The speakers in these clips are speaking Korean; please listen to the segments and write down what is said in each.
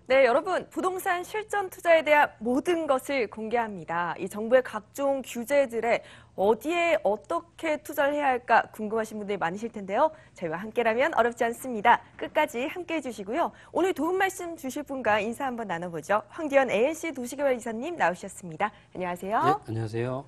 네, 여러분, 부동산 실전 투자에 대한 모든 것을 공개합니다. 이 정부의 각종 규제들에 어디에 어떻게 투자를 해야 할까 궁금하신 분들이 많으실 텐데요. 저희와 함께라면 어렵지 않습니다. 끝까지 함께해 주시고요. 오늘 도움 말씀 주실 분과 인사 한번 나눠보죠. 황디현 ANC 도시개발 이사님 나오셨습니다. 안녕하세요. 네, 안녕하세요.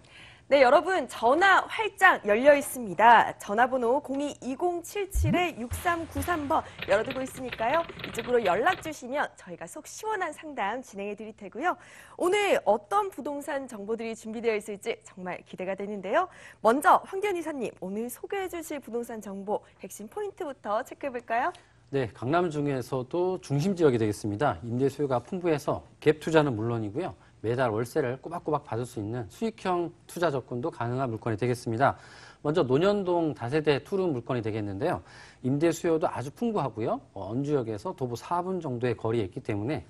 네, 여러분 전화 활짝 열려 있습니다. 전화번호 02-2077-6393번 열어두고 있으니까요. 이쪽으로 연락 주시면 저희가 속 시원한 상담 진행해 드릴 테고요. 오늘 어떤 부동산 정보들이 준비되어 있을지 정말 기대가 되는데요. 먼저 황디현 이사님, 오늘 소개해 주실 부동산 정보 핵심 포인트부터 체크해 볼까요? 네, 강남 중에서도 중심 지역이 되겠습니다. 임대 수요가 풍부해서 갭 투자는 물론이고요. 매달 월세를 꼬박꼬박 받을 수 있는 수익형 투자 접근도 가능한 물건이 되겠습니다. 먼저 논현동 다세대 투룸 물건이 되겠는데요. 임대 수요도 아주 풍부하고요. 언주역에서 도보 4분 정도의 거리에 있기 때문에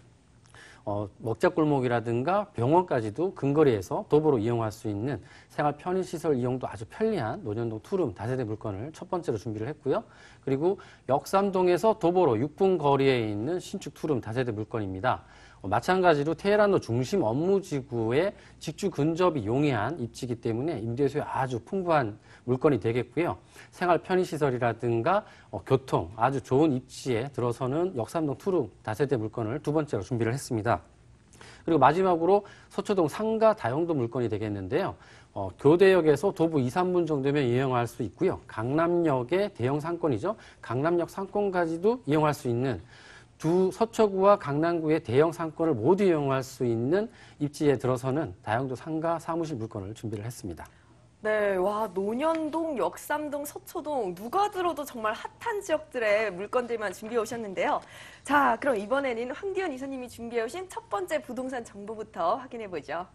먹자골목이라든가 병원까지도 근거리에서 도보로 이용할 수 있는 생활 편의시설 이용도 아주 편리한 논현동 투룸 다세대 물건을 첫 번째로 준비를 했고요. 그리고 역삼동에서 도보로 6분 거리에 있는 신축 투룸 다세대 물건입니다. 마찬가지로 테헤란로 중심 업무지구의 직주 근접이 용이한 입지이기 때문에 임대수요 아주 풍부한 물건이 되겠고요. 생활 편의시설이라든가 교통 아주 좋은 입지에 들어서는 역삼동 투룸 다세대 물건을 두 번째로 준비를 했습니다. 그리고 마지막으로 서초동 상가 다용도 물건이 되겠는데요. 교대역에서 도보 2, 3분 정도면 이용할 수 있고요. 강남역의 대형 상권이죠. 강남역 상권까지도 이용할 수 있는 두 서초구와 강남구의 대형 상권을 모두 이용할 수 있는 입지에 들어서는 다용도 상가 사무실 물건을 준비를 했습니다. 네, 와, 논현동, 역삼동, 서초동 누가 들어도 정말 핫한 지역들의 물건들만 준비해 오셨는데요. 자, 그럼 이번에는 황디현 이사님이 준비해 오신 첫 번째 부동산 정보부터 확인해 보죠.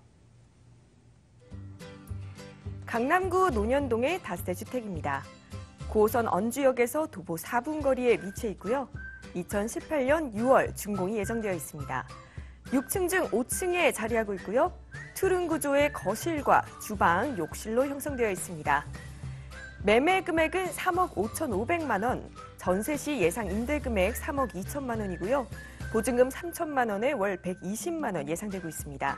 강남구 논현동의 다세대 주택입니다. 9호선 언주역에서 도보 4분 거리에 위치해 있고요. 2018년 6월 준공이 예정되어 있습니다. 6층 중 5층에 자리하고 있고요. 투룸 구조의 거실과 주방, 욕실로 형성되어 있습니다. 매매 금액은 3억 5,500만 원, 전세 시 예상 임대 금액 3억 2천만 원이고요. 보증금 3천만 원에 월 120만 원 예상되고 있습니다.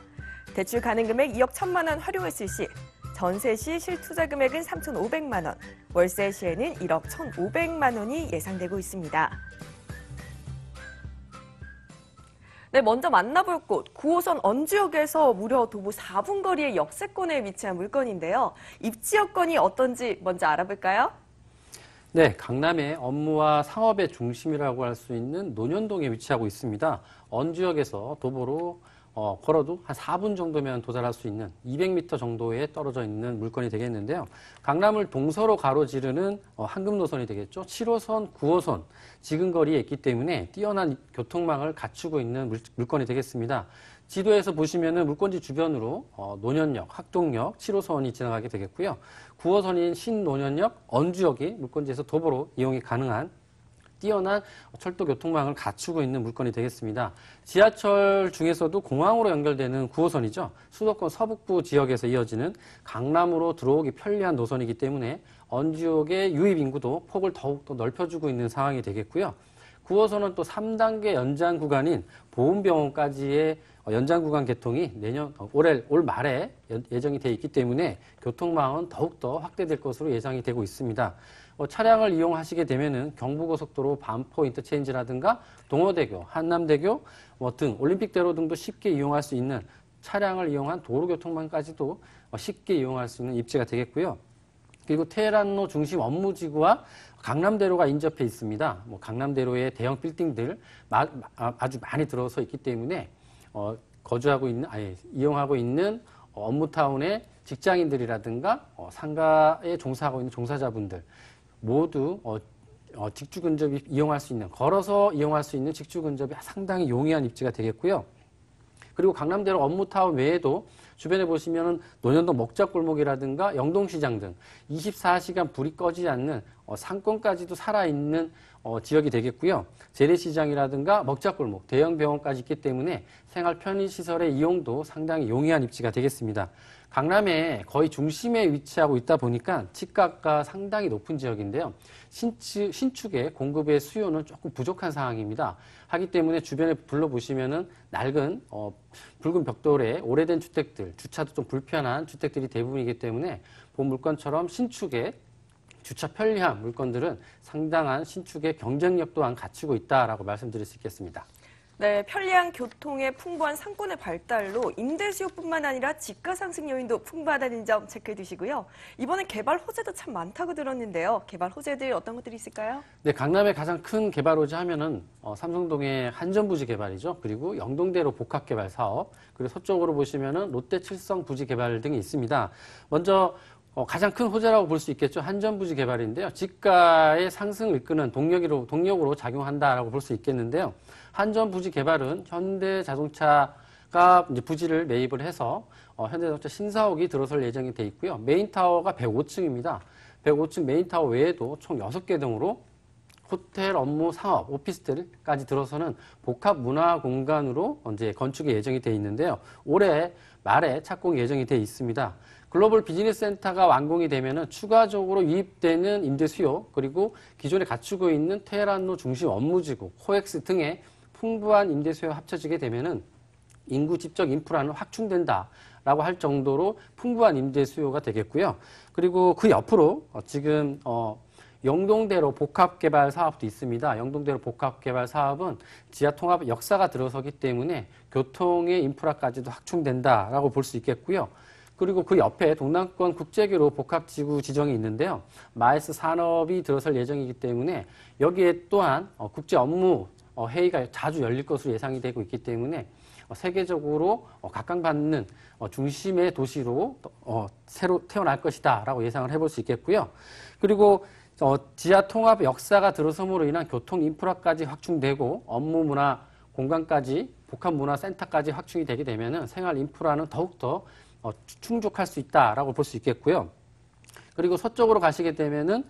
대출 가능 금액 2억 1천만 원 활용했을 시 전세 시 실투자 금액은 3,500만 원, 월세 시에는 1억 1,500만 원이 예상되고 있습니다. 네, 먼저 만나볼 곳, 9호선 언주역에서 무려 도보 4분 거리의 역세권에 위치한 물건인데요. 입지 여건이 어떤지 먼저 알아볼까요? 네, 강남의 업무와 상업의 중심이라고 할 수 있는 논현동에 위치하고 있습니다. 언주역에서 도보로 걸어도 한 4분 정도면 도달할 수 있는 200m 정도에 떨어져 있는 물건이 되겠는데요. 강남을 동서로 가로지르는 황금 노선이 되겠죠. 7호선, 9호선 지근거리에 있기 때문에 뛰어난 교통망을 갖추고 있는 물건이 되겠습니다. 지도에서 보시면은 물건지 주변으로 논현역, 학동역, 7호선이 지나가게 되겠고요. 9호선인 신논현역, 언주역이 물건지에서 도보로 이용이 가능한 뛰어난 철도 교통망을 갖추고 있는 물건이 되겠습니다. 지하철 중에서도 공항으로 연결되는 9호선이죠. 수도권 서북부 지역에서 이어지는 강남으로 들어오기 편리한 노선이기 때문에 언주역의 유입 인구도 폭을 더욱더 넓혀주고 있는 상황이 되겠고요. 9호선은 또 3단계 연장 구간인 보훈병원까지의 연장 구간 개통이 올 말에 예정이 되어 있기 때문에 교통망은 더욱더 확대될 것으로 예상이 되고 있습니다. 차량을 이용하시게 되면은 경부고속도로 반포 인터체인지라든가 동호대교, 한남대교 등 올림픽대로 등도 쉽게 이용할 수 있는 차량을 이용한 도로교통망까지도 쉽게 이용할 수 있는 입지가 되겠고요. 그리고 테헤란로 중심 업무지구와 강남대로가 인접해 있습니다. 강남대로의 대형 빌딩들 아주 많이 들어서 있기 때문에 이용하고 있는 업무타운의 직장인들이라든가 상가에 종사하고 있는 종사자분들 모두 직주 근접이 이용할 수 있는, 걸어서 이용할 수 있는 직주 근접이 상당히 용이한 입지가 되겠고요. 그리고 강남대로 업무타운 외에도 주변에 보시면은 논현동 먹자골목이라든가 영동시장 등 24시간 불이 꺼지지 않는 상권까지도 살아있는 지역이 되겠고요. 재래시장이라든가 먹자골목, 대형 병원까지 있기 때문에 생활 편의시설의 이용도 상당히 용이한 입지가 되겠습니다. 강남의 거의 중심에 위치하고 있다 보니까 집값가 상당히 높은 지역인데요. 신축의 공급의 수요는 조금 부족한 상황입니다. 하기 때문에 주변에 둘러보시면은 낡은 붉은 벽돌의 오래된 주택들, 주차도 좀 불편한 주택들이 대부분이기 때문에 본 물건처럼 신축의 주차 편리한 물건들은 상당한 신축의 경쟁력 또한 갖추고 있다라고 말씀드릴 수 있겠습니다. 네, 편리한 교통에 풍부한 상권의 발달로 임대 수요뿐만 아니라 지가 상승 요인도 풍부하다는 점 체크해 두시고요. 이번에 개발 호재도 참 많다고 들었는데요. 개발 호재들 어떤 것들이 있을까요? 네, 강남의 가장 큰 개발 호재 하면은 삼성동의 한전부지 개발이죠. 그리고 영동대로 복합개발 사업, 그리고 서쪽으로 보시면은 롯데 칠성 부지 개발 등이 있습니다. 먼저 가장 큰 호재라고 볼 수 있겠죠. 한전부지 개발인데요. 지가의 상승을 이끄는 동력으로 작용한다라고 볼 수 있겠는데요. 한전부지 개발은 현대자동차가 이제 부지를 매입을 해서 현대자동차 신사옥이 들어설 예정이 돼 있고요. 메인타워가 105층입니다. 105층 메인타워 외에도 총 6개 등으로 호텔, 업무, 상업, 오피스텔까지 들어서는 복합 문화 공간으로 이제 건축이 예정이 돼 있는데요. 올해 말에 착공 예정이 돼 있습니다. 글로벌 비즈니스 센터가 완공이 되면은 추가적으로 유입되는 임대 수요, 그리고 기존에 갖추고 있는 테헤란로 중심 업무지구, 코엑스 등의 풍부한 임대 수요가 합쳐지게 되면은 인구 집적 인프라는 확충된다라고 할 정도로 풍부한 임대 수요가 되겠고요. 그리고 그 옆으로 지금 영동대로 복합개발 사업도 있습니다. 영동대로 복합개발 사업은 지하 통합 역사가 들어서기 때문에 교통의 인프라까지도 확충된다라고 볼 수 있겠고요. 그리고 그 옆에 동남권 국제교로 복합지구 지정이 있는데요. 마이스 산업이 들어설 예정이기 때문에 여기에 또한 국제 업무 회의가 자주 열릴 것으로 예상이 되고 있기 때문에 세계적으로 각광받는 중심의 도시로 새로 태어날 것이다라고 예상을 해볼 수 있겠고요. 그리고 지하 통합 역사가 들어섬으로 인한 교통 인프라까지 확충되고 업무 문화 공간까지 복합 문화 센터까지 확충이 되게 되면은 생활 인프라는 더욱더 충족할 수 있다라고 볼 수 있겠고요. 그리고 서쪽으로 가시게 되면은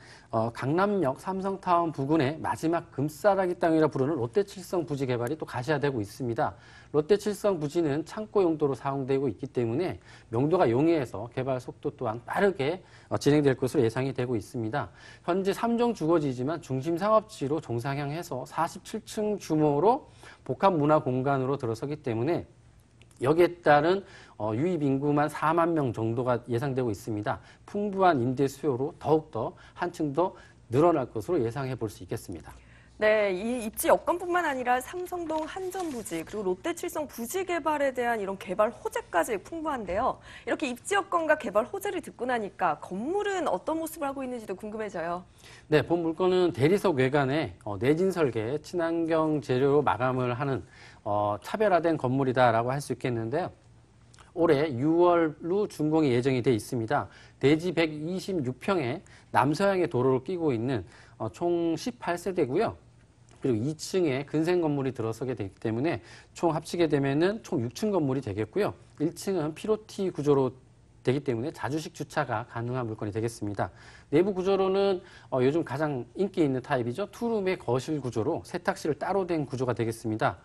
강남역 삼성타운 부근의 마지막 금싸라기 땅이라 부르는 롯데칠성 부지 개발이 또 가시화되고 있습니다. 롯데칠성 부지는 창고 용도로 사용되고 있기 때문에 명도가 용이해서 개발 속도 또한 빠르게 진행될 것으로 예상이 되고 있습니다. 현재 3종 주거지지만 중심 상업지로 종상향해서 47층 규모로 복합 문화 공간으로 들어서기 때문에 여기에 따른 유입 인구만 4만 명 정도가 예상되고 있습니다. 풍부한 임대 수요로 더욱더 한층 더 늘어날 것으로 예상해 볼 수 있겠습니다. 네, 이 입지 여건뿐만 아니라 삼성동 한전부지 그리고 롯데칠성 부지 개발에 대한 이런 개발 호재까지 풍부한데요. 이렇게 입지 여건과 개발 호재를 듣고 나니까 건물은 어떤 모습을 하고 있는지도 궁금해져요. 네, 본 물건은 대리석 외관에 내진 설계, 친환경 재료로 마감을 하는 차별화된 건물이다라고 할 수 있겠는데요. 올해 6월로 준공이 예정이 돼 있습니다. 대지 126평에 남서향의 도로를 끼고 있는 총 18세대고요. 그리고 2층에 근생 건물이 들어서게 되기 때문에 총 합치게 되면은 총 6층 건물이 되겠고요. 1층은 피로티 구조로 되기 때문에 자주식 주차가 가능한 물건이 되겠습니다. 내부 구조로는 요즘 가장 인기 있는 타입이죠. 투룸의 거실 구조로 세탁실을 따로 된 구조가 되겠습니다.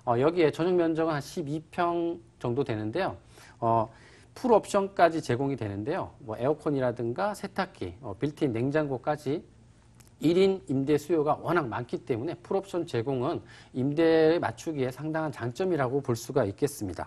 여기에 전용 면적은 한 12평 정도 되는데요. 풀 옵션까지 제공이 되는데요. 뭐 에어컨이라든가 세탁기, 빌트인 냉장고까지 1인 임대 수요가 워낙 많기 때문에 풀옵션 제공은 임대에 맞추기에 상당한 장점이라고 볼 수가 있겠습니다.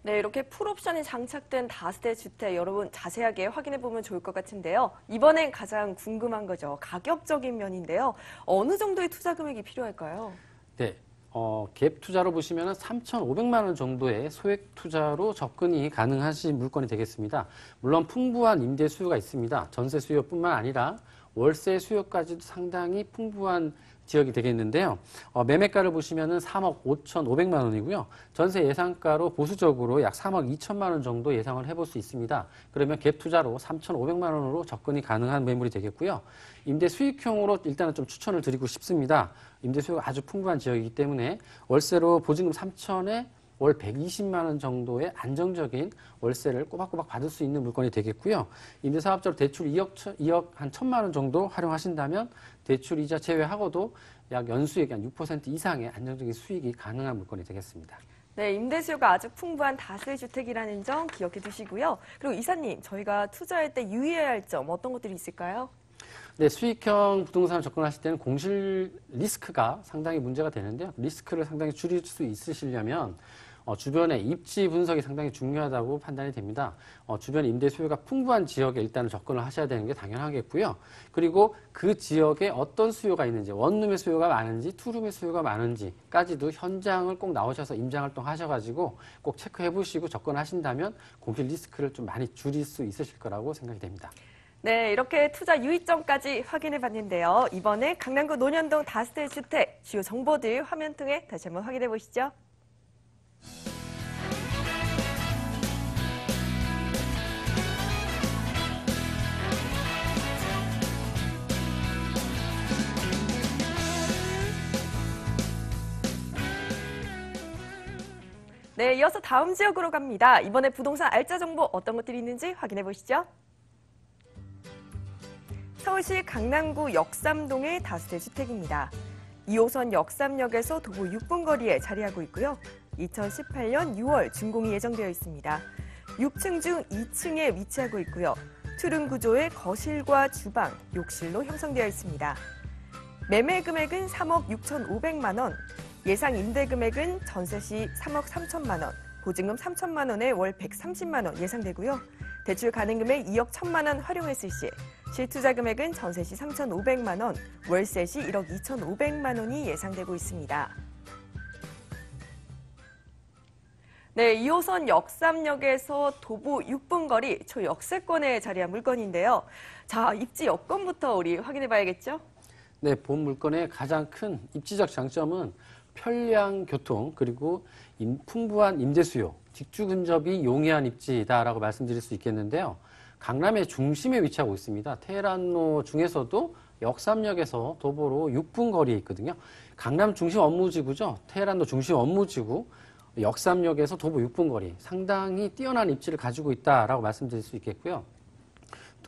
네, 이렇게 풀옵션이 장착된 다세대 주택 여러분 자세하게 확인해 보면 좋을 것 같은데요. 이번엔 가장 궁금한 거죠. 가격적인 면인데요. 어느 정도의 투자 금액이 필요할까요? 네. 갭 투자로 보시면 3,500만 원 정도의 소액 투자로 접근이 가능하신 물건이 되겠습니다. 물론 풍부한 임대 수요가 있습니다. 전세 수요뿐만 아니라 월세 수요까지도 상당히 풍부한 지역이 되겠는데요. 매매가를 보시면은 3억 5,500만 원이고요. 전세 예상가로 보수적으로 약 3억 2천만 원 정도 예상을 해볼 수 있습니다. 그러면 갭 투자로 3,500만 원으로 접근이 가능한 매물이 되겠고요. 임대 수익형으로 일단은 좀 추천을 드리고 싶습니다. 임대 수요가 아주 풍부한 지역이기 때문에 월세로 보증금 3천에 월 120만 원 정도의 안정적인 월세를 꼬박꼬박 받을 수 있는 물건이 되겠고요. 임대사업자로 대출 2억 한 1,000만 원 정도 활용하신다면 대출 이자 제외하고도 약 연수익 한 6% 이상의 안정적인 수익이 가능한 물건이 되겠습니다. 네, 임대 수요가 아주 풍부한 다세 주택이라는 점 기억해 두시고요. 그리고 이사님, 저희가 투자할 때 유의해야 할 점 어떤 것들이 있을까요? 네, 수익형 부동산을 접근하실 때는 공실 리스크가 상당히 문제가 되는데요. 리스크를 상당히 줄일 수 있으시려면 주변의 입지 분석이 상당히 중요하다고 판단이 됩니다. 주변 임대 수요가 풍부한 지역에 일단은 접근을 하셔야 되는 게 당연하겠고요. 그리고 그 지역에 어떤 수요가 있는지, 원룸의 수요가 많은지, 투룸의 수요가 많은지까지도 현장을 꼭 나오셔서 임장활동 하셔가지고 꼭 체크해 보시고 접근하신다면 공실 리스크를 좀 많이 줄일 수 있으실 거라고 생각이 됩니다. 네, 이렇게 투자 유의점까지 확인해 봤는데요. 이번에 강남구 논현동 다세대 주택 주요 정보들 화면 통해 다시 한번 확인해 보시죠. 네, 이어서 다음 지역으로 갑니다. 이번에 부동산 알짜 정보 어떤 것들이 있는지 확인해 보시죠. 서울시 강남구 역삼동의 다세대 주택입니다. 2호선 역삼역에서 도보 6분 거리에 자리하고 있고요. 2018년 6월 준공이 예정되어 있습니다. 6층 중 2층에 위치하고 있고요. 투룸 구조의 거실과 주방, 욕실로 형성되어 있습니다. 매매 금액은 3억 6,500만 원, 예상 임대 금액은 전세 시 3억 3천만 원, 보증금 3천만 원에 월 130만 원 예상되고요. 대출 가능 금액 2억 1천만 원 활용했을 시 실투자 금액은 전세 시 3,500만 원, 월세 시 1억 2,500만 원이 예상되고 있습니다. 네, 2호선 역삼역에서 도보 6분 거리 초역세권에 자리한 물건인데요. 자, 입지 여건부터 우리 확인해 봐야겠죠? 네, 본 물건의 가장 큰 입지적 장점은 편리한 교통 그리고 풍부한 임대 수요, 직주 근접이 용이한 입지다라고 말씀드릴 수 있겠는데요. 강남의 중심에 위치하고 있습니다. 테헤란로 중에서도 역삼역에서 도보로 6분 거리에 있거든요. 강남 중심 업무지구죠. 테헤란로 중심 업무지구, 역삼역에서 도보 6분 거리, 상당히 뛰어난 입지를 가지고 있다라고 말씀드릴 수 있겠고요.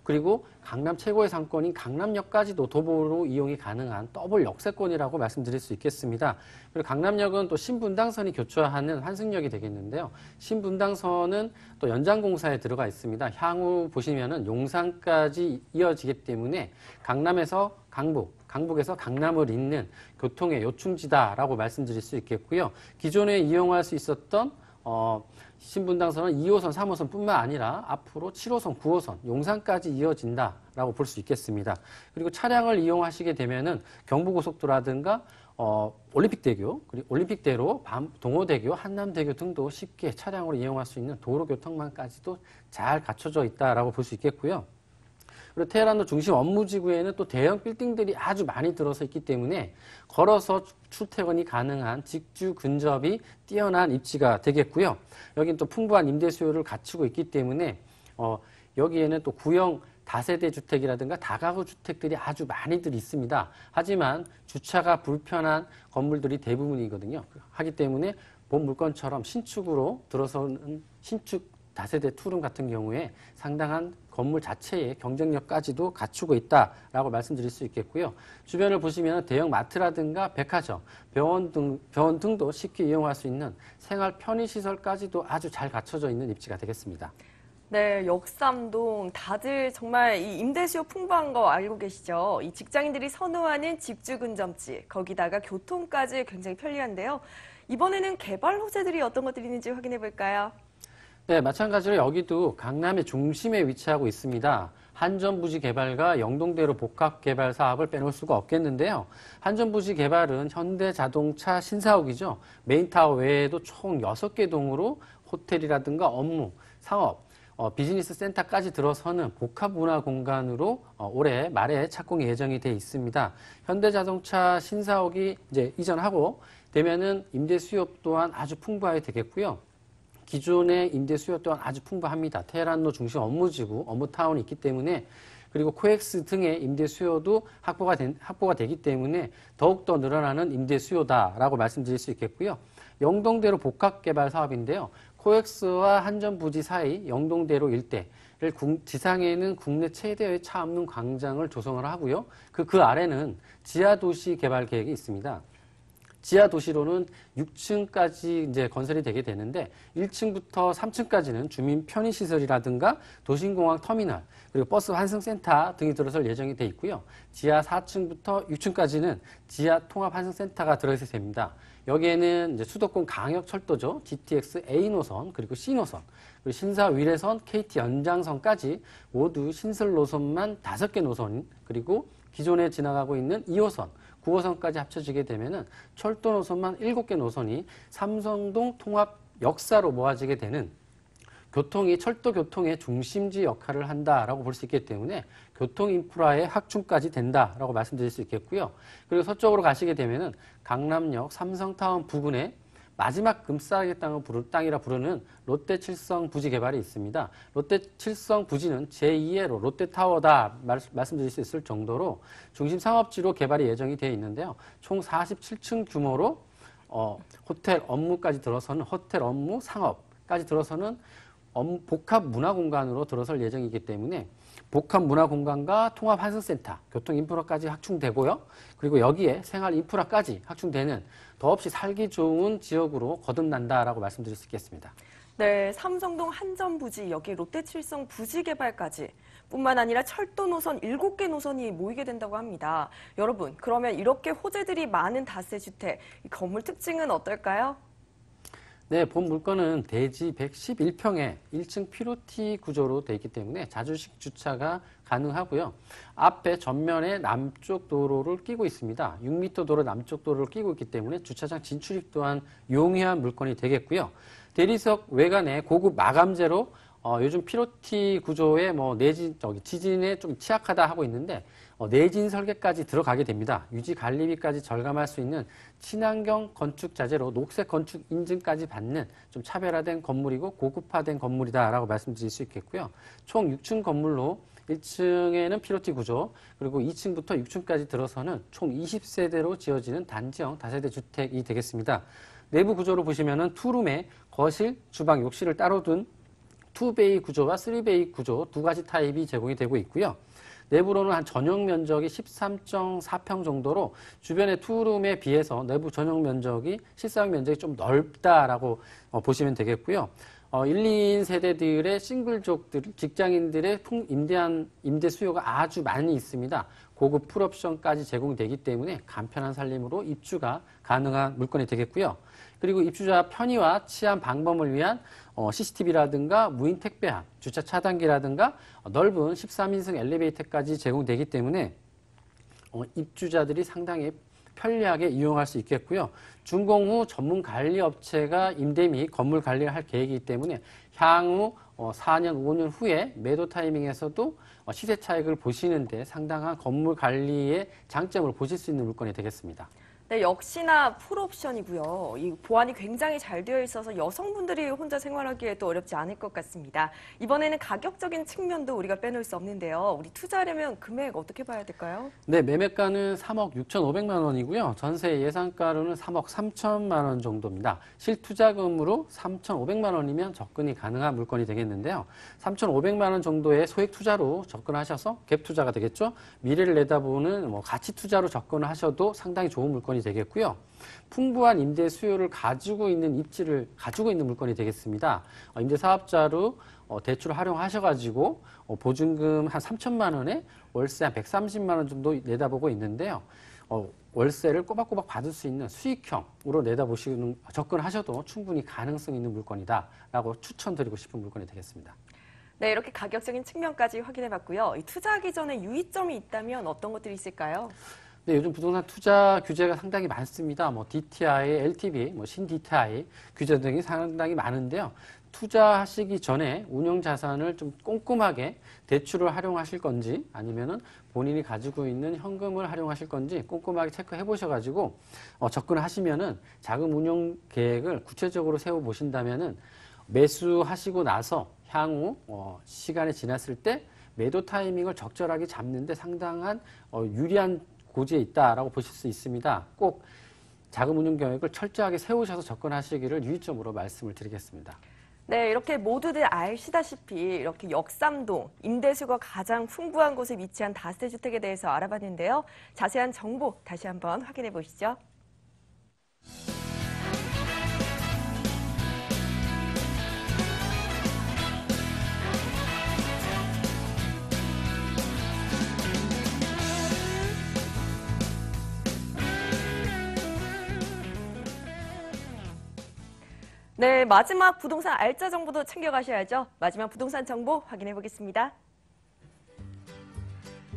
그리고 강남 최고의 상권인 강남역까지도 도보로 이용이 가능한 더블 역세권이라고 말씀드릴 수 있겠습니다. 그리고 강남역은 또 신분당선이 교차하는 환승역이 되겠는데요. 신분당선은 또 연장공사에 들어가 있습니다. 향후 보시면은 용산까지 이어지기 때문에 강남에서 강북, 강북에서 강남을 잇는 교통의 요충지다라고 말씀드릴 수 있겠고요. 기존에 이용할 수 있었던 신분당선은 2호선, 3호선뿐만 아니라 앞으로 7호선, 9호선, 용산까지 이어진다라고 볼 수 있겠습니다. 그리고 차량을 이용하시게 되면은 경부고속도로라든가 올림픽대교, 그리고 올림픽대로, 동호대교, 한남대교 등도 쉽게 차량으로 이용할 수 있는 도로교통망까지도 잘 갖춰져 있다라고 볼 수 있겠고요. 그리고 테헤란로 중심 업무지구에는 또 대형 빌딩들이 아주 많이 들어서 있기 때문에 걸어서 출퇴근이 가능한 직주 근접이 뛰어난 입지가 되겠고요. 여기는 또 풍부한 임대 수요를 갖추고 있기 때문에 여기에는 또 구형 다세대 주택이라든가 다가구 주택들이 아주 많이들 있습니다. 하지만 주차가 불편한 건물들이 대부분이거든요. 하기 때문에 본 물건처럼 신축으로 들어서는 신축 다세대 투룸 같은 경우에 상당한 건물 자체의 경쟁력까지도 갖추고 있다라고 말씀드릴 수 있겠고요. 주변을 보시면 대형 마트라든가 백화점, 병원 등도 쉽게 이용할 수 있는 생활 편의시설까지도 아주 잘 갖춰져 있는 입지가 되겠습니다. 네, 역삼동 다들 정말 이 임대 수요 풍부한 거 알고 계시죠? 이 직장인들이 선호하는 집주 근접지, 거기다가 교통까지 굉장히 편리한데요. 이번에는 개발 호재들이 어떤 것들이 있는지 확인해 볼까요? 네, 마찬가지로 여기도 강남의 중심에 위치하고 있습니다. 한전부지 개발과 영동대로 복합 개발 사업을 빼놓을 수가 없겠는데요. 한전부지 개발은 현대자동차 신사옥이죠. 메인타워 외에도 총 6개 동으로 호텔이라든가 업무, 상업, 비즈니스 센터까지 들어서는 복합 문화 공간으로 올해 말에 착공이 예정이 돼 있습니다. 현대자동차 신사옥이 이제 이전하고 되면은 임대 수요 또한 아주 풍부하게 되겠고요. 기존의 임대 수요 또한 아주 풍부합니다. 테헤란로 중심 업무지구, 업무타운이 있기 때문에 그리고 코엑스 등의 임대 수요도 확보가 되기 때문에 더욱더 늘어나는 임대 수요다라고 말씀드릴 수 있겠고요. 영동대로 복합개발 사업인데요. 코엑스와 한전부지 사이 영동대로 일대를 지상에는 국내 최대의 차 없는 광장을 조성을 하고요. 그 아래는 지하도시 개발 계획이 있습니다. 지하 도시로는 6층까지 이제 건설이 되게 되는데 1층부터 3층까지는 주민 편의 시설이라든가 도심공항 터미널 그리고 버스 환승센터 등이 들어설 예정이 돼 있고요. 지하 4층부터 6층까지는 지하 통합 환승센터가 들어있을 됩니다. 여기에는 이제 수도권 강역 철도죠. GTX A 노선 그리고 C 노선 그리고 신사 위례선, KT 연장선까지 모두 신설 노선만 5개 노선 그리고 기존에 지나가고 있는 2호선 9호선까지 합쳐지게 되면은 철도 노선만 7개 노선이 삼성동 통합 역사로 모아지게 되는 철도 교통의 중심지 역할을 한다라고 볼 수 있기 때문에 교통 인프라의 확충까지 된다라고 말씀드릴 수 있겠고요. 그리고 서쪽으로 가시게 되면은 강남역 삼성타운 부근에 마지막 금싸라기 땅이라 부르는 롯데칠성 부지 개발이 있습니다. 롯데칠성 부지는 제2의 롯데타워다 말씀드릴 수 있을 정도로 중심 상업지로 개발이 예정이 되어 있는데요. 총 47층 규모로 호텔 업무까지 들어서는 호텔 업무 상업까지 들어서는 복합 문화 공간으로 들어설 예정이기 때문에 복합 문화 공간과 통합 환승센터, 교통 인프라까지 확충되고요. 그리고 여기에 생활 인프라까지 확충되는 더없이 살기 좋은 지역으로 거듭난다라고 말씀드릴 수 있겠습니다. 네, 삼성동 한전부지, 여기 롯데칠성 부지 개발까지 뿐만 아니라 철도 노선 7개 노선이 모이게 된다고 합니다. 여러분, 그러면 이렇게 호재들이 많은 다세주택, 이 건물 특징은 어떨까요? 네, 본 물건은 대지 111평에 1층 피로티 구조로 되어 있기 때문에 자주식 주차가 가능하고요. 앞에 전면에 남쪽 도로를 끼고 있습니다. 6m 도로 남쪽 도로를 끼고 있기 때문에 주차장 진출입 또한 용이한 물건이 되겠고요. 대리석 외관에 고급 마감재로 요즘 피로티 구조의 지진에 좀 취약하다 하고 있는데 내진 설계까지 들어가게 됩니다. 유지 관리비까지 절감할 수 있는 친환경 건축 자재로 녹색 건축 인증까지 받는 좀 차별화된 건물이고 고급화된 건물이다라고 말씀드릴 수 있겠고요. 총 6층 건물로 1층에는 피로티 구조, 그리고 2층부터 6층까지 들어서는 총 20세대로 지어지는 단지형 다세대 주택이 되겠습니다. 내부 구조로 보시면은 투룸에 거실, 주방, 욕실을 따로 둔 투베이 구조와 3베이 구조 두 가지 타입이 제공이 되고 있고요. 내부로는 한 전용 면적이 13.4평 정도로 주변의 투룸에 비해서 내부 전용 면적이 실사용 면적이 좀 넓다라고 보시면 되겠고요. 1, 2인 세대들의 싱글족들, 직장인들의 임대 수요가 아주 많이 있습니다. 고급 풀옵션까지 제공되기 때문에 간편한 살림으로 입주가 가능한 물건이 되겠고요. 그리고 입주자 편의와 치안 방범을 위한 CCTV라든가 무인 택배함, 주차 차단기라든가 넓은 13인승 엘리베이터까지 제공되기 때문에 입주자들이 상당히 편리하게 이용할 수 있겠고요. 준공 후 전문 관리 업체가 임대 및 건물 관리를 할 계획이기 때문에 향후 4년, 5년 후에 매도 타이밍에서도 시세 차익을 보시는데 상당한 건물 관리의 장점을 보실 수 있는 물건이 되겠습니다. 네, 역시나 풀옵션이고요. 이 보안이 굉장히 잘 되어 있어서 여성분들이 혼자 생활하기에도 어렵지 않을 것 같습니다. 이번에는 가격적인 측면도 우리가 빼놓을 수 없는데요. 우리 투자하려면 금액 어떻게 봐야 될까요? 네, 매매가는 3억 6,500만 원이고요. 전세 예상가로는 3억 3천만 원 정도입니다. 실투자금으로 3,500만 원이면 접근이 가능한 물건이 되겠는데요. 3,500만 원 정도의 소액 투자로 접근하셔서 갭 투자가 되겠죠. 미래를 내다보는 가치 투자로 접근을 하셔도 상당히 좋은 물건이 되겠고요. 풍부한 임대 수요를 가지고 있는 입지를 가지고 있는 물건이 되겠습니다. 임대 사업자로 대출을 활용하셔가지고 보증금 한 3천만 원에 월세 한 130만 원 정도 내다보고 있는데요. 월세를 꼬박꼬박 받을 수 있는 수익형으로 내다보시는 접근하셔도 충분히 가능성 있는 물건이다라고 추천드리고 싶은 물건이 되겠습니다. 네, 이렇게 가격적인 측면까지 확인해봤고요. 투자하기 전에 유의점이 있다면 어떤 것들이 있을까요? 네, 요즘 부동산 투자 규제가 상당히 많습니다. DTI, LTV, 신 DTI 규제 등이 상당히 많은데요. 투자하시기 전에 운용 자산을 좀 꼼꼼하게 대출을 활용하실 건지 아니면은 본인이 가지고 있는 현금을 활용하실 건지 꼼꼼하게 체크해 보셔가지고 접근을 하시면은 자금 운용 계획을 구체적으로 세워 보신다면은 매수하시고 나서 향후 시간이 지났을 때 매도 타이밍을 적절하게 잡는데 상당한 유리한 고지에 있다라고 보실 수 있습니다. 꼭 자금 운용 계획을 철저하게 세우셔서 접근하시기를 유의점으로 말씀을 드리겠습니다. 네, 이렇게 모두들 아시다시피 이렇게 역삼동, 임대수가 가장 풍부한 곳에 위치한 다세대 주택에 대해서 알아봤는데요. 자세한 정보 다시 한번 확인해 보시죠. 네, 마지막 부동산 알짜 정보도 챙겨가셔야죠. 마지막 부동산 정보 확인해 보겠습니다.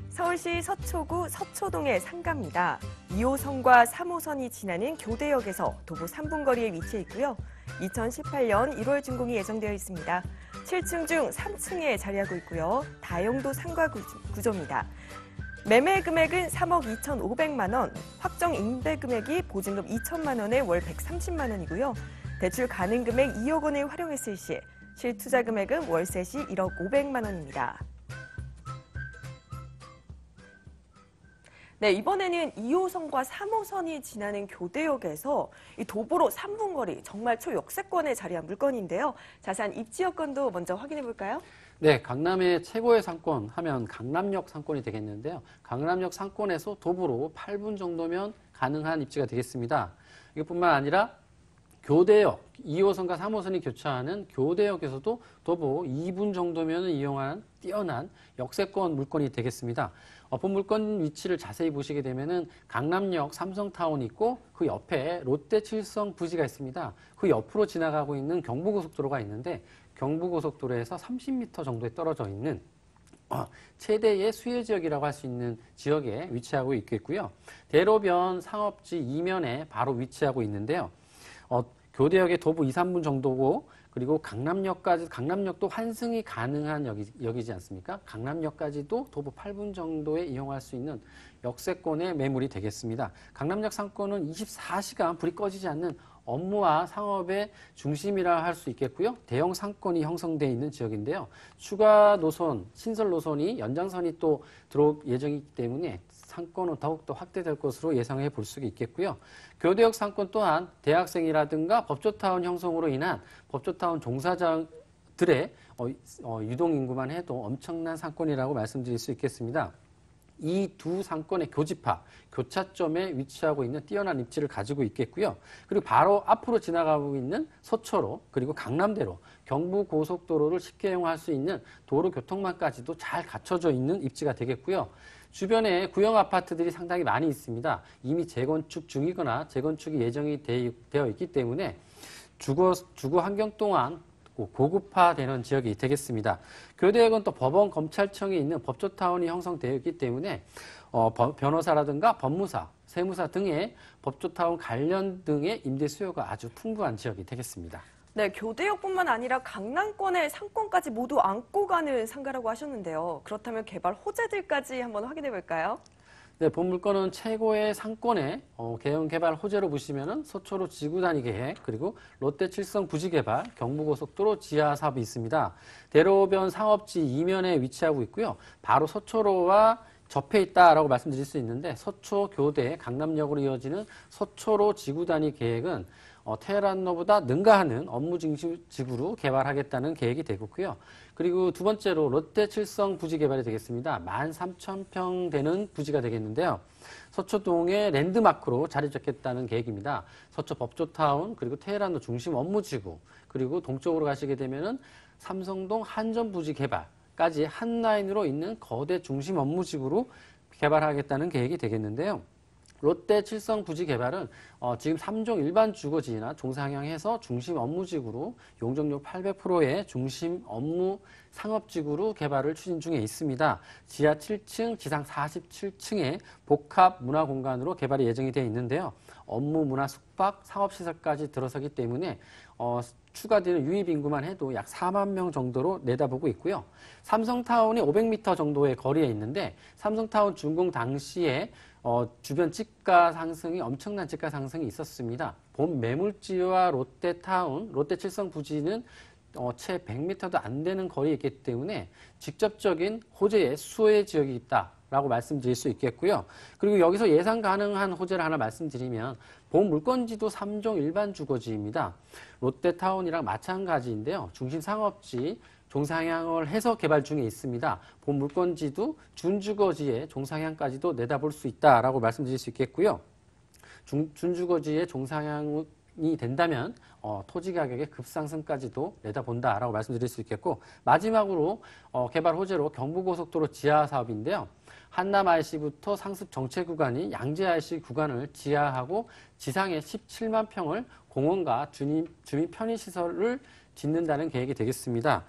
서울시 서초구 서초동의 상가입니다. 2호선과 3호선이 지나는 교대역에서 도보 3분 거리에 위치해 있고요. 2018년 1월 준공이 예정되어 있습니다. 7층 중 3층에 자리하고 있고요. 다용도 상가 구조입니다. 매매 금액은 3억 2,500만 원, 확정 임대 금액이 보증금 2천만 원에 월 130만 원이고요. 대출 가능 금액 2억 원을 활용했을 시 실투자 금액은 월세 시 1억 500만 원입니다. 네, 이번에는 2호선과 3호선이 지나는 교대역에서 이 도보로 3분 거리, 정말 초역세권에 자리한 물건인데요. 자세한 입지 여건도 먼저 확인해 볼까요? 네, 강남의 최고의 상권 하면 강남역 상권이 되겠는데요. 강남역 상권에서 도보로 8분 정도면 가능한 입지가 되겠습니다. 이것뿐만 아니라 교대역, 2호선과 3호선이 교차하는 교대역에서도 도보 2분 정도면 이용한 뛰어난 역세권 물건이 되겠습니다. 본 물건 위치를 자세히 보시게 되면은 강남역 삼성타운이 있고 그 옆에 롯데칠성 부지가 있습니다. 그 옆으로 지나가고 있는 경부고속도로가 있는데 경부고속도로에서 30m 정도에 떨어져 있는 최대의 수혜지역이라고 할 수 있는 지역에 위치하고 있겠고요. 대로변 상업지 이면에 바로 위치하고 있는데요. 교대역에 도보 2, 3분 정도고 그리고 강남역도 환승이 가능한 역이지 않습니까? 강남역까지도 도보 8분 정도에 이용할 수 있는 역세권의 매물이 되겠습니다. 강남역 상권은 24시간 불이 꺼지지 않는 업무와 상업의 중심이라 할 수 있겠고요. 대형 상권이 형성되어 있는 지역인데요. 추가 노선, 신설 노선이 연장선이 또 들어올 예정이기 때문에 상권은 더욱더 확대될 것으로 예상해 볼 수가 있겠고요. 교대역 상권 또한 대학생이라든가 법조타운 형성으로 인한 법조타운 종사자들의 유동인구만 해도 엄청난 상권이라고 말씀드릴 수 있겠습니다. 이 두 상권의 교집합, 교차점에 위치하고 있는 뛰어난 입지를 가지고 있겠고요. 그리고 바로 앞으로 지나가고 있는 서초로 그리고 강남대로 경부고속도로를 쉽게 이용할 수 있는 도로 교통망까지도 잘 갖춰져 있는 입지가 되겠고요. 주변에 구형 아파트들이 상당히 많이 있습니다. 이미 재건축 중이거나 재건축이 예정이 되어 있기 때문에 주거 환경 또한 고급화되는 지역이 되겠습니다. 교대역은 또 법원, 검찰청이 있는 법조타운이 형성되어 있기 때문에 변호사라든가 법무사, 세무사 등의 법조타운 관련 등의 임대 수요가 아주 풍부한 지역이 되겠습니다. 네, 교대역뿐만 아니라 강남권의 상권까지 모두 안고 가는 상가라고 하셨는데요. 그렇다면 개발 호재들까지 한번 확인해 볼까요? 네, 본 물건은 최고의 상권의 개형 개발 호재로 보시면은 서초로 지구단위 계획 그리고 롯데칠성 부지 개발, 경부고속도로 지하 사업이 있습니다. 대로변 상업지 이면에 위치하고 있고요. 바로 서초로와 접해 있다라고 말씀드릴 수 있는데 서초 교대 강남역으로 이어지는 서초로 지구단위 계획은 테헤란로보다 능가하는 업무 중심지구로 개발하겠다는 계획이 되고요. 그리고 두 번째로 롯데칠성 부지 개발이 되겠습니다. 13,000평 되는 부지가 되겠는데요. 서초동의 랜드마크로 자리 잡겠다는 계획입니다. 서초 법조타운 그리고 테헤란로 중심 업무지구 그리고 동쪽으로 가시게 되면은 삼성동 한전 부지 개발까지 한 라인으로 있는 거대 중심 업무지구로 개발하겠다는 계획이 되겠는데요. 롯데칠성 부지 개발은 지금 3종 일반 주거지나 종상향해서 중심 업무지구로 용적률 800%의 중심 업무 상업지구로 개발을 추진 중에 있습니다. 지하 7층, 지상 47층의 복합 문화공간으로 개발이 예정이 되어 있는데요. 업무, 문화, 숙박, 상업시설까지 들어서기 때문에 추가되는 유입 인구만 해도 약 4만 명 정도로 내다보고 있고요. 삼성타운이 500m 정도의 거리에 있는데 삼성타운 준공 당시에 주변 집가 상승이 엄청난 집가 상승이 있었습니다. 본 매물지와 롯데타운, 롯데칠성 부지는 채 100m도 안 되는 거리에 있기 때문에 직접적인 호재의 수혜 지역이 있다. 라고 말씀드릴 수 있겠고요. 그리고 여기서 예상 가능한 호재를 하나 말씀드리면 본 물건지도 3종 일반 주거지입니다. 롯데타운이랑 마찬가지인데요. 중심 상업지 종상향을 해서 개발 중에 있습니다. 본 물건지도 준주거지의 종상향까지도 내다볼 수 있다라고 말씀드릴 수 있겠고요. 준주거지의 종상향이 된다면 토지 가격의 급상승까지도 내다본다라고 말씀드릴 수 있겠고, 마지막으로 개발 호재로 경부고속도로 지하 사업인데요. 한남 IC부터 상습 정체 구간이 양재 IC 구간을 지하하고 지상에 17만 평을 공원과 주민 편의시설을 짓는다는 계획이 되겠습니다.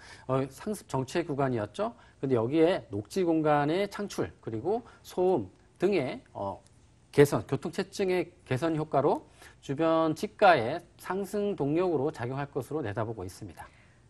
상습 정체 구간이었죠. 근데 여기에 녹지 공간의 창출 그리고 소음 등의 개선, 교통체증의 개선 효과로 주변 집가의 상승 동력으로 작용할 것으로 내다보고 있습니다.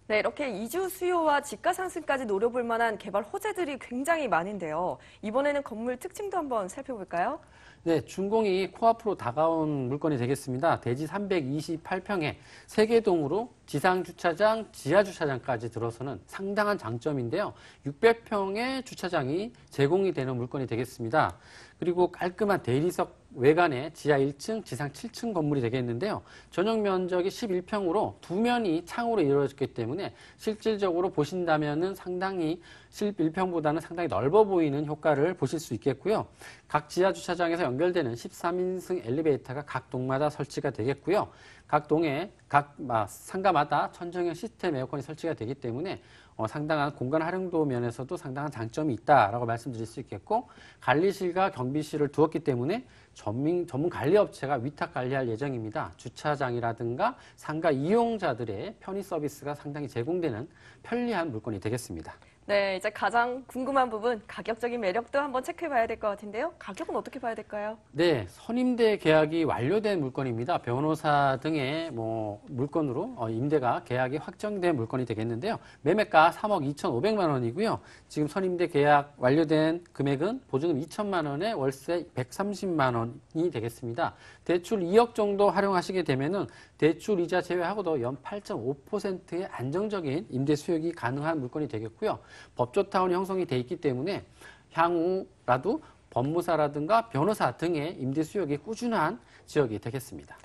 네, 이렇게 이주 수요와 집가 상승까지 노려볼 만한 개발 호재들이 굉장히 많은데요. 이번에는 건물 특징도 한번 살펴볼까요? 네, 준공이 코앞으로 다가온 물건이 되겠습니다. 대지 328평에 3개 동으로 지상주차장, 지하주차장까지 들어서는 상당한 장점인데요. 600평의 주차장이 제공이 되는 물건이 되겠습니다. 그리고 깔끔한 대리석 외관의 지하 1층, 지상 7층 건물이 되겠는데요. 전용 면적이 11평으로 두 면이 창으로 이루어졌기 때문에 실질적으로 보신다면은 상당히 11평보다는 상당히 넓어 보이는 효과를 보실 수 있겠고요. 각 지하 주차장에서 연결되는 13인승 엘리베이터가 각 동마다 설치가 되겠고요. 각 동에 각 상가마다 천정형 시스템 에어컨이 설치가 되기 때문에 상당한 공간 활용도 면에서도 상당한 장점이 있다라고 말씀드릴 수 있겠고, 관리실과 경비실을 두었기 때문에 전문 관리업체가 위탁 관리할 예정입니다. 주차장이라든가 상가 이용자들의 편의 서비스가 상당히 제공되는 편리한 물건이 되겠습니다. 네, 이제 가장 궁금한 부분, 가격적인 매력도 한번 체크해봐야 될 것 같은데요. 가격은 어떻게 봐야 될까요? 네, 선임대 계약이 완료된 물건입니다. 변호사 등의 물건으로 임대가 계약이 확정된 물건이 되겠는데요. 매매가 3억 2,500만 원이고요. 지금 선임대 계약 완료된 금액은 보증금 2천만 원에 월세 130만 원이 되겠습니다. 대출 2억 정도 활용하시게 되면은 대출 이자 제외하고도 연 8.5%의 안정적인 임대 수익이 가능한 물건이 되겠고요. 법조타운이 형성이 돼 있기 때문에 향후라도 법무사라든가 변호사 등의 임대 수요가 꾸준한 지역이 되겠습니다.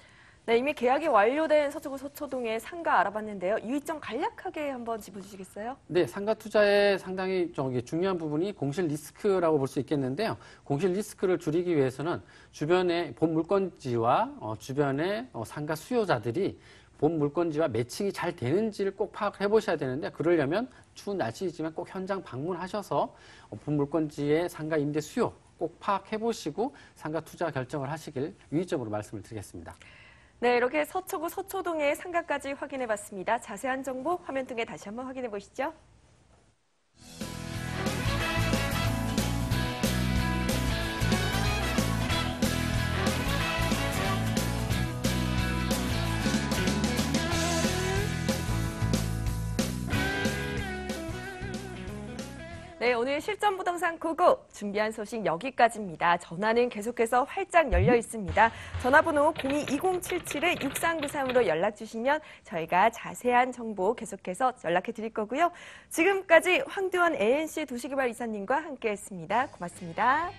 네, 이미 계약이 완료된 서초구 서초동의 상가 알아봤는데요. 유의점 간략하게 한번 짚어주시겠어요? 네, 상가 투자의 상당히 중요한 부분이 공실 리스크라고 볼 수 있겠는데요. 공실 리스크를 줄이기 위해서는 주변의 본 물건지와 주변의 상가 수요자들이 본 물건지와 매칭이 잘 되는지를 꼭 파악해 보셔야 되는데, 그러려면 추운 날씨이지만 꼭 현장 방문하셔서 본 물건지의 상가 임대 수요 꼭 파악해 보시고 상가 투자 결정을 하시길 유의점으로 말씀을 드리겠습니다. 네, 이렇게 서초구 서초동의 상가까지 확인해 봤습니다. 자세한 정보 화면 등에 다시 한번 확인해 보시죠. 네, 오늘 실전 부동산 고고 준비한 소식 여기까지입니다. 전화는 계속해서 활짝 열려 있습니다. 전화번호 02-2077-6393으로 연락 주시면 저희가 자세한 정보 계속해서 연락해 드릴 거고요. 지금까지 황두원 ANC 도시개발 이사님과 함께했습니다. 고맙습니다.